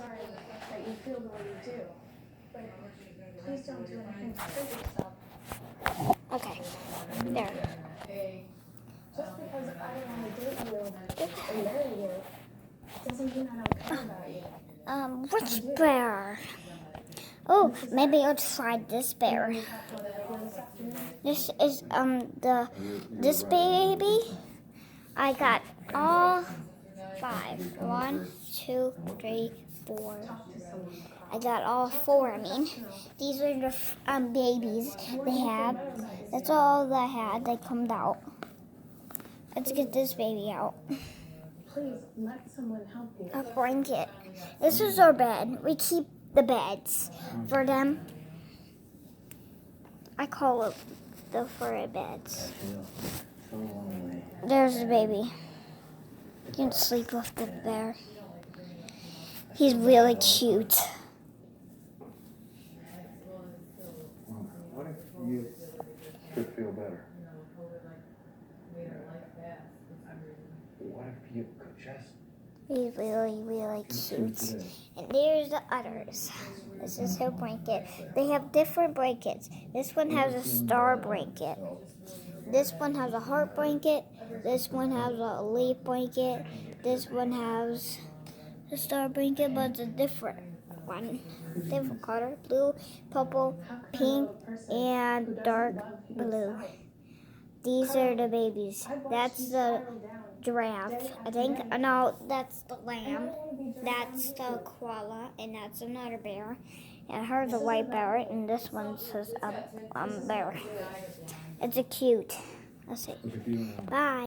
sorry that you feel the way you do, but please don't do anything to hurt yourself. Okay, there. Just because I want to date you and marry you doesn't mean I don't care about you. Which bear? Oh, maybe I'll try this bear. This is this baby. I got all 5. 1, 2, 3, 4. I got all 4. I mean, these are the babies they had. That's all I had. They come out. Let's get this baby out. Please let someone help you. A blanket. This is our bed. We keep the beds for them. I call it the furry beds. There's the baby. You can sleep with the bear. He's really cute. What if you could feel better? What if you could just... He's really, really cute. And there's the others. This is her blanket. They have different blankets. This one has a star blanket. This one has a heart blanket. This one has a leaf blanket. This one has a star blanket, but it's a different one. Different color. Blue, purple, pink, and dark blue. These are the babies. That's the giraffe, I think. No, that's the lamb. That's the koala, and that's another bear. And here's a white bear, and this one says bear. It's a cute. Let's see. Bye.